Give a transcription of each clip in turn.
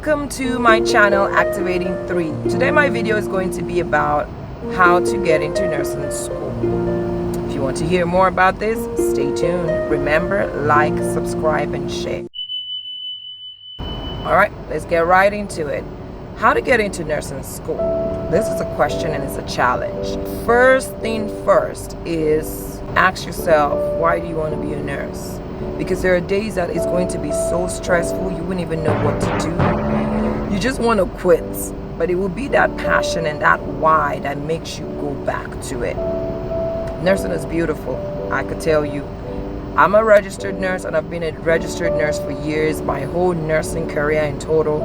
Welcome to my channel Activating 3. Today my video is going to be about how to get into nursing school. If you want to hear more about this, stay tuned. Remember, like, subscribe, and share. Alright, let's get right into it. How to get into nursing school? This is a question and it's a challenge. First thing first is ask yourself, why do you want to be a nurse? Because there are days that it's going to be so stressful you wouldn't even know what to do. You just want to quit. But it will be that passion and that why that makes you go back to it. Nursing is beautiful, I could tell you. I'm a registered nurse and I've been a registered nurse for years. My whole nursing career in total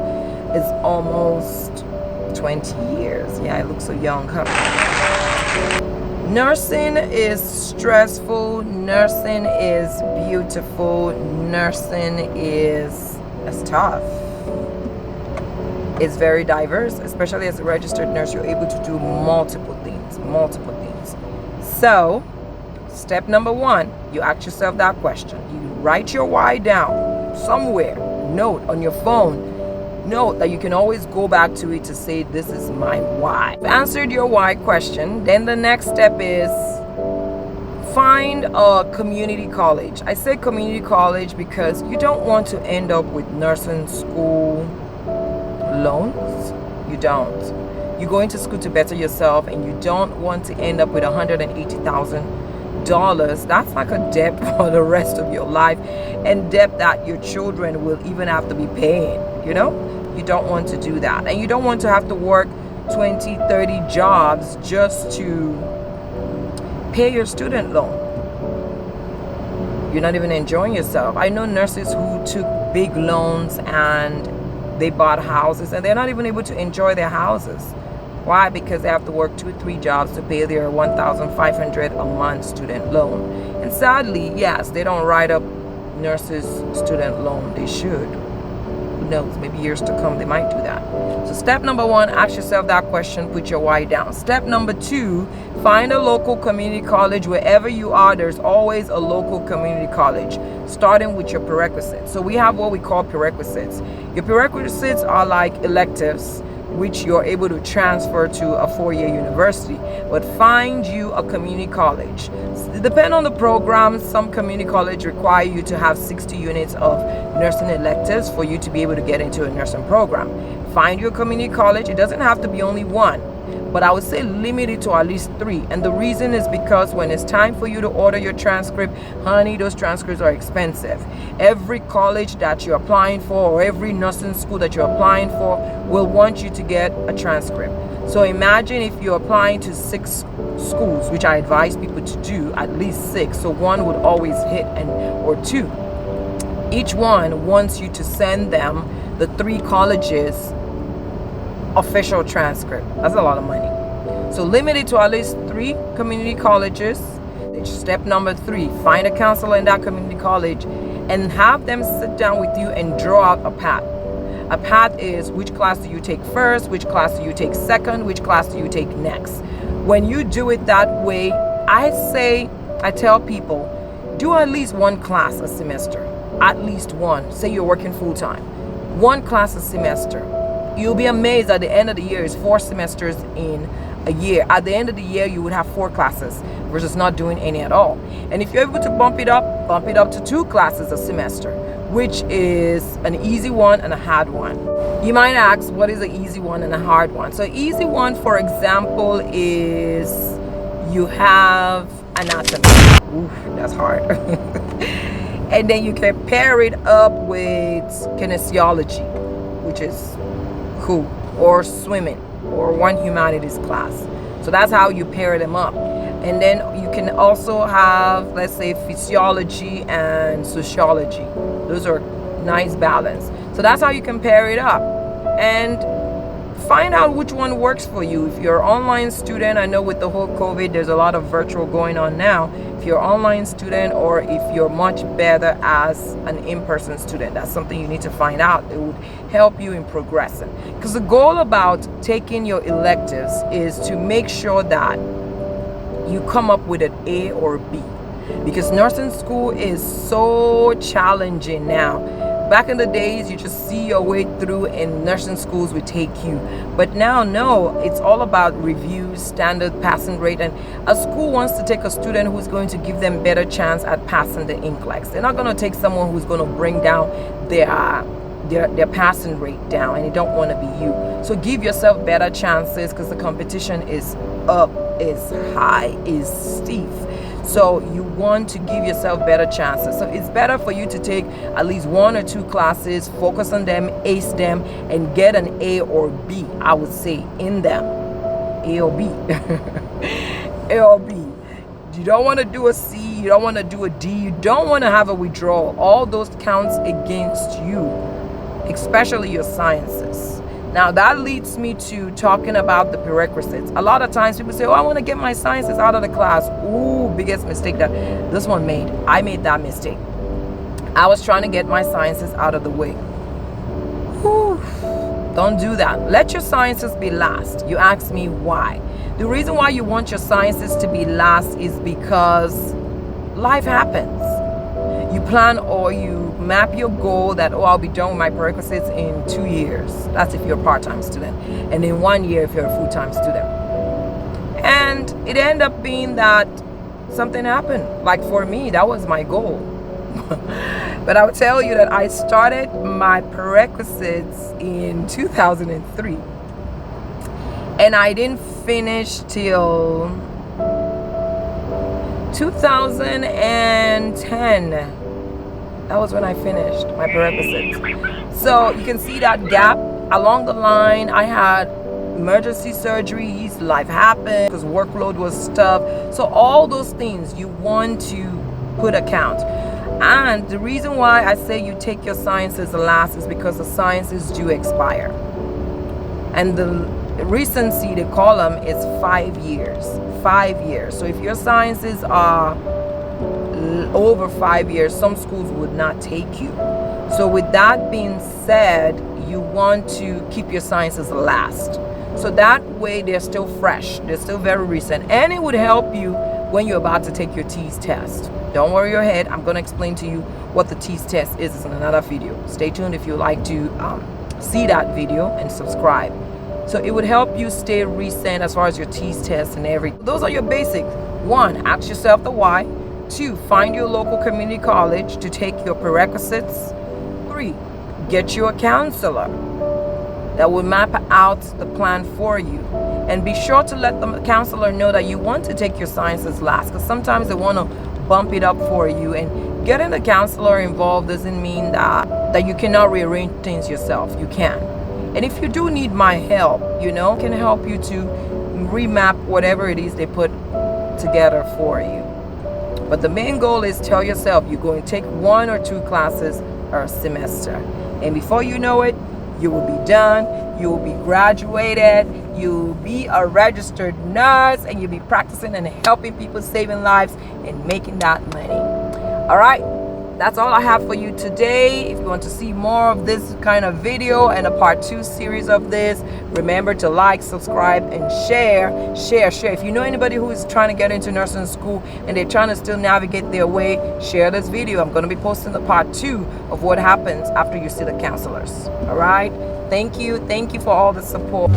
is almost 20 years. Yeah, I look so young, huh? Nursing is stressful. Nursing is beautiful. Nursing is tough. It's very diverse, especially as a registered nurse. You're able to do multiple things. So, step number one, you ask yourself that question. You write your why down somewhere. Note on your phone. Note that you can always go back to it to say, this is my why. You've answered your why question. Then the next step is find a community college. I say community college because you don't want to end up with nursing school loans. You don't. You're going to school to better yourself and you don't want to end up with $180,000. That's like a debt for the rest of your life, and debt that your children will even have to be paying, you know? You don't want to do that. And you don't want to have to work 20, 30 jobs just to pay your student loan. You're not even enjoying yourself. I know nurses who took big loans and they bought houses and they're not even able to enjoy their houses. Why? Because they have to work 2 or 3 jobs to pay their $1,500 a month student loan. And sadly, yes, they don't write up nurses' student loan. They should. Who knows? Maybe years to come they might do that. So step number one, ask yourself that question, put your why down. Step number two, find a local community college. Wherever you are, there's always a local community college, starting with your prerequisites. So we have what we call prerequisites. Your prerequisites are like electives, which you're able to transfer to a 4-year university. But find you a community college. Depending on the program, some community college require you to have 60 units of nursing electives for you to be able to get into a nursing program. Find your community college. It doesn't have to be only one, but I would say limit it to at least 3. And the reason is because when it's time for you to order your transcript, honey, those transcripts are expensive. Every college that you're applying for or every nursing school that you're applying for will want you to get a transcript. So imagine if you're applying to 6 schools, which I advise people to do, at least 6. So one would always hit or 2. Each one wants you to send them the 3 colleges official transcript. That's a lot of money. So limit it to at least 3 community colleges. Step number 3, find a counselor in that community college and have them sit down with you and draw out a path. A path is which class do you take first, which class do you take second, which class do you take next. When you do it that way, I tell people, do at least 1 class a semester. At least 1. Say you're working full-time. 1 class a semester. You'll be amazed at the end of the year, it's 4 semesters in a year. At the end of the year, you would have 4 classes versus not doing any at all. And if you're able to bump it up to 2 classes a semester, which is an easy one and a hard one. You might ask, what is an easy one and a hard one? So easy one, for example, is you have anatomy. Oof, that's hard. And then you can pair it up with kinesiology, which is cool, or swimming, or one humanities class. So that's how you pair them up. And then you can also have, let's say, physiology and sociology. Those are nice balance. So that's how you can pair it up and find out which one works for you. If you're an online student, I know with the whole COVID there's a lot of virtual going on now. If you're an online student or if you're much better as an in-person student, that's something you need to find out. It would help you in progressing, because the goal about taking your electives is to make sure that you come up with an A or B, because nursing school is so challenging now Back in the days, you just see your way through and nursing schools would take you. But now, no, it's all about reviews, standard passing rate. And a school wants to take a student who's going to give them better chance at passing the NCLEX. They're not going to take someone who's going to bring down their passing rate down, and they don't want to be you. So give yourself better chances, because the competition is up, is high, is steep. So you want to give yourself better chances. So it's better for you to take at least 1 or 2 classes, focus on them, ace them, and get an A or B, I would say, in them. A or B. A or B. You don't want to do a C, you don't want to do a D, you don't want to have a withdrawal. All those counts against you, especially your sciences. Now that leads me to talking about the prerequisites. A lot of times people say, oh, I want to get my sciences out of the class. Ooh, biggest mistake that this one made. I made that mistake. I was trying to get my sciences out of the way. Whew. Don't do that. Let your sciences be last. You ask me why. The reason why you want your sciences to be last is because life happens. You plan or you map your goal that, oh, I'll be done with my prerequisites in 2 years. That's if you're a part-time student. And in 1 year if you're a full-time student. And it ended up being that something happened. Like for me, that was my goal. But I would tell you that I started my prerequisites in 2003. And I didn't finish till 2010. That was when I finished my prerequisites. So you can see that gap along the line. I had emergency surgeries, life happened because workload was tough. So all those things you want to put account. And the reason why I say you take your sciences last is because the sciences do expire. And the recency, they call them, is 5 years. 5 years. So if your sciences are over 5 years, some schools would not take you. So with that being said, you want to keep your sciences last. So that way they're still fresh, they're still very recent, and it would help you when you're about to take your TEAS test. Don't worry your head, I'm going to explain to you what the TEAS test is in another video. Stay tuned if you like to see that video, and subscribe. So it would help you stay recent as far as your TEAS test and everything. Those are your basics. 1, ask yourself the why. 2, find your local community college to take your prerequisites. 3, get you a counselor that will map out the plan for you. And be sure to let the counselor know that you want to take your sciences last, because sometimes they want to bump it up for you. And getting the counselor involved doesn't mean that you cannot rearrange things yourself. You can. And if you do need my help, I can help you to remap whatever it is they put together for you. But the main goal is, tell yourself you're going to take 1 or 2 classes a semester. And before you know it, you will be done, you will be graduated, you'll be a registered nurse, and you'll be practicing and helping people, saving lives, and making that money. All right, that's all I have for you today. If you want to see more of this kind of video and a part 2 series of this, remember to like, subscribe, and share. If you know anybody who is trying to get into nursing school and they're trying to still navigate their way, share this video. I'm going to be posting the part 2 of what happens after you see the counselors. All right, thank you for all the support.